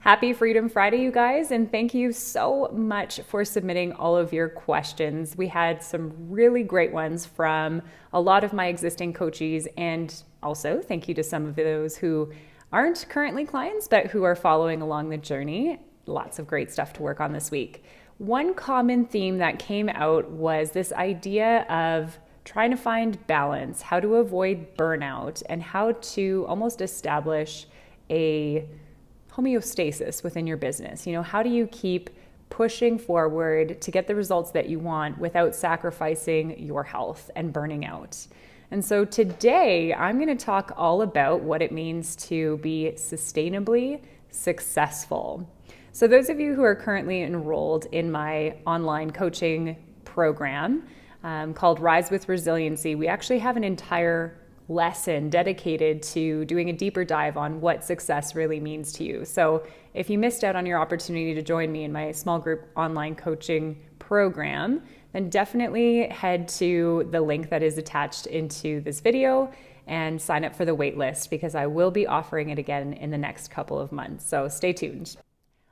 Happy Freedom Friday, you guys, and thank you so much for submitting all of your questions. We had some really great ones from a lot of my existing coaches, and also thank you to some of those who aren't currently clients, but who are following along the journey. Lots of great stuff to work on this week. One common theme that came out was this idea of trying to find balance, how to avoid burnout, and how to almost establish a homeostasis within your business. How do you keep pushing forward to get the results that you want without sacrificing your health and burning out? And so today I'm going to talk all about what it means to be sustainably successful. So those of you who are currently enrolled in my online coaching program called Rise with Resiliency, we actually have an entire lesson dedicated to doing a deeper dive on what success really means to you. So if you missed out on your opportunity to join me in my small group online coaching program, then definitely head to the link that is attached into this video and sign up for the wait list, because I will be offering it again in the next couple of months. So stay tuned.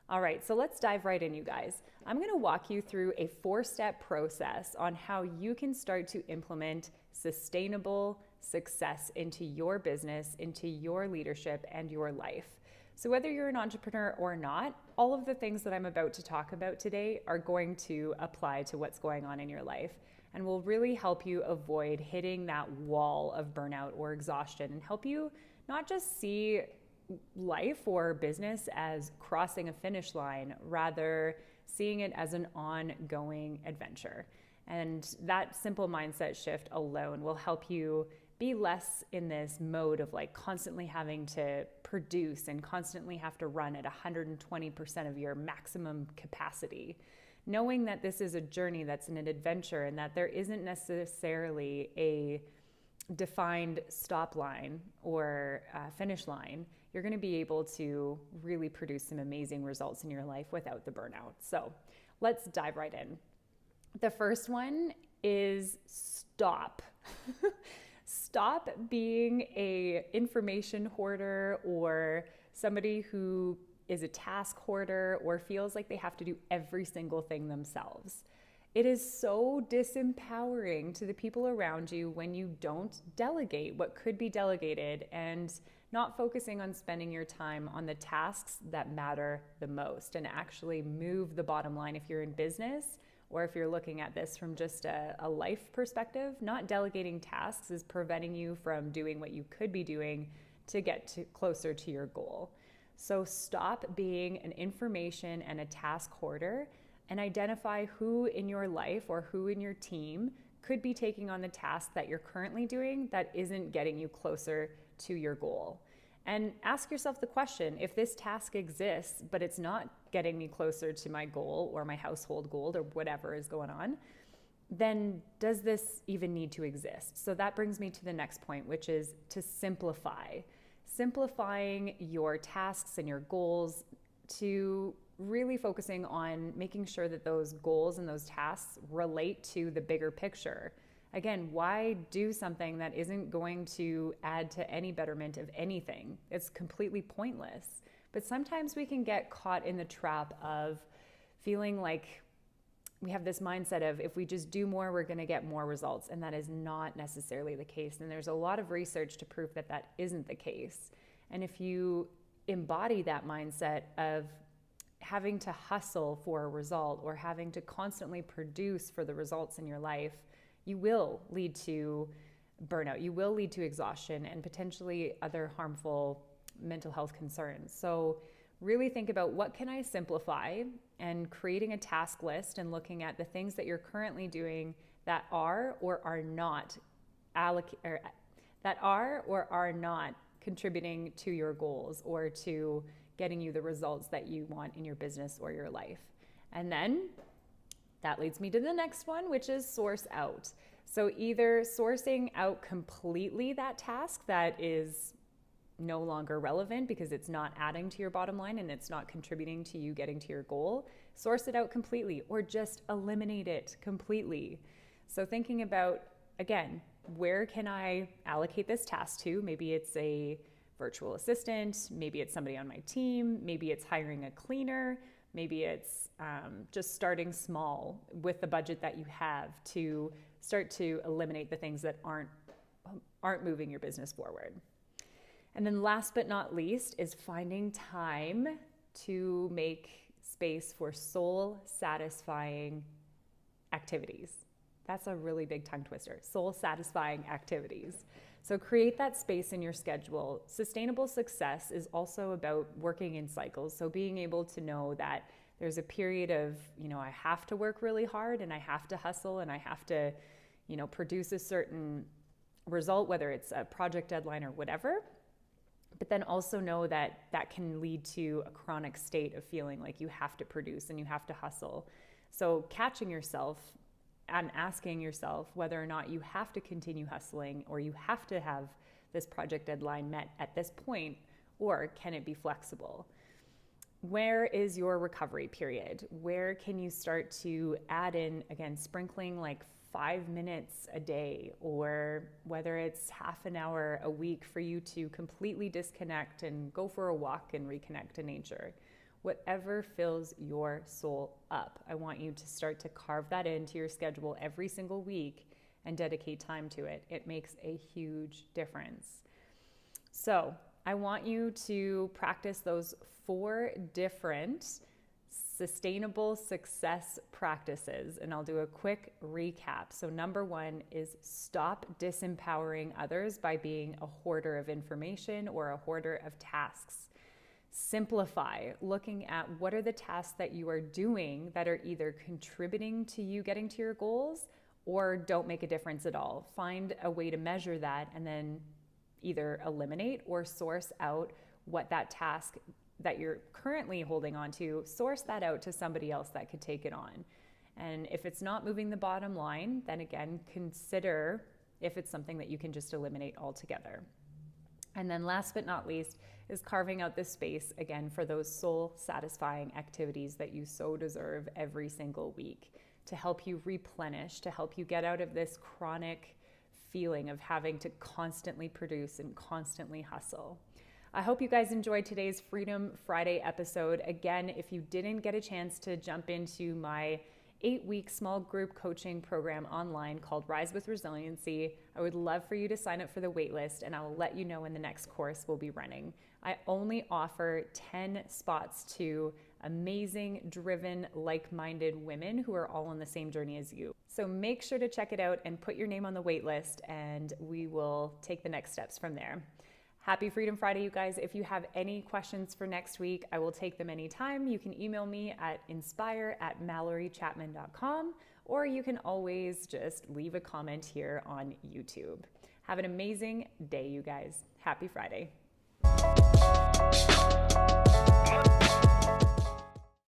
All right, so let's dive right in, you guys. I'm going to walk you through a 4-step process on how you can start to implement sustainable success into your business, into your leadership, and your life. So whether you're an entrepreneur or not, all of the things that I'm about to talk about today are going to apply to what's going on in your life and will really help you avoid hitting that wall of burnout or exhaustion, and help you not just see life or business as crossing a finish line, rather seeing it as an ongoing adventure. And that simple mindset shift alone will help you be less in this mode of constantly having to produce and constantly have to run at 120% of your maximum capacity. Knowing that this is a journey that's an adventure, and that there isn't necessarily a defined stop line or finish line, you're going to be able to really produce some amazing results in your life without the burnout. So let's dive right in. The first one is stop. Stop being a information hoarder, or somebody who is a task hoarder or feels like they have to do every single thing themselves. It is so disempowering to the people around you when you don't delegate what could be delegated, and not focusing on spending your time on the tasks that matter the most and actually move the bottom line. If you're in business, or if you're looking at this from just a life perspective, not delegating tasks is preventing you from doing what you could be doing to get closer to your goal. So stop being an information and a task hoarder, and identify who in your life or who in your team could be taking on the task that you're currently doing that isn't getting you closer to your goal. And ask yourself the question, if this task exists, but it's not getting me closer to my goal or my household goal or whatever is going on, then does this even need to exist? So that brings me to the next point, which is to simplify. Simplifying your tasks and your goals to really focusing on making sure that those goals and those tasks relate to the bigger picture. Again, why do something that isn't going to add to any betterment of anything? It's completely pointless. But sometimes we can get caught in the trap of feeling like we have this mindset of, if we just do more, we're going to get more results. And that is not necessarily the case. And there's a lot of research to prove that that isn't the case. And if you embody that mindset of having to hustle for a result, or having to constantly produce for the results in your life, you will lead to burnout. You will lead to exhaustion and potentially other harmful mental health concerns. So really think about, what can I simplify, and creating a task list and looking at the things that you're currently doing that are or are not contributing to your goals or to getting you the results that you want in your business or your life. And then that leads me to the next one, which is source out. So either sourcing out completely that task that is no longer relevant because it's not adding to your bottom line and it's not contributing to you getting to your goal, source it out completely, or just eliminate it completely. So thinking about, again, where can I allocate this task to? Maybe it's a virtual assistant, maybe it's somebody on my team, maybe it's hiring a cleaner, maybe it's just starting small with the budget that you have to start to eliminate the things that aren't moving your business forward. And then last but not least is finding time to make space for soul satisfying activities. That's a really big tongue twister. Soul satisfying activities. So create that space in your schedule. Sustainable success is also about working in cycles. So being able to know that there's a period of, I have to work really hard and I have to hustle and I have to, produce a certain result, whether it's a project deadline or whatever. But then also know that that can lead to a chronic state of feeling like you have to produce and you have to hustle. So catching yourself and asking yourself whether or not you have to continue hustling or you have to have this project deadline met at this point, or can it be flexible? Where is your recovery period? Where can you start to add in, again, sprinkling like 5 minutes a day, or whether it's half an hour a week for you to completely disconnect and go for a walk and reconnect to nature. Whatever fills your soul up. I want you to start to carve that into your schedule every single week and dedicate time to it. It makes a huge difference. So I want you to practice those 4 different sustainable success practices, and I'll do a quick recap. So number 1 is stop disempowering others by being a hoarder of information or a hoarder of tasks. Simplify, looking at what are the tasks that you are doing that are either contributing to you getting to your goals or don't make a difference at all. Find a way to measure that and then either eliminate or source out what that task that you're currently holding on to, source that out to somebody else that could take it on. And if it's not moving the bottom line, then again, consider if it's something that you can just eliminate altogether. And then last but not least is carving out this space, again, for those soul satisfying activities that you so deserve every single week to help you replenish, to help you get out of this chronic feeling of having to constantly produce and constantly hustle. I hope you guys enjoyed today's Freedom Friday episode. Again, if you didn't get a chance to jump into my 8-week small group coaching program online called Rise with Resiliency, I would love for you to sign up for the waitlist, and I will let you know when the next course will be running. I only offer 10 spots to amazing, driven, like-minded women who are all on the same journey as you. So make sure to check it out and put your name on the waitlist, and we will take the next steps from there. Happy Freedom Friday, you guys. If you have any questions for next week, I will take them anytime. You can email me at inspire@mallorychapman.com, or you can always just leave a comment here on YouTube. Have an amazing day, you guys. Happy Friday.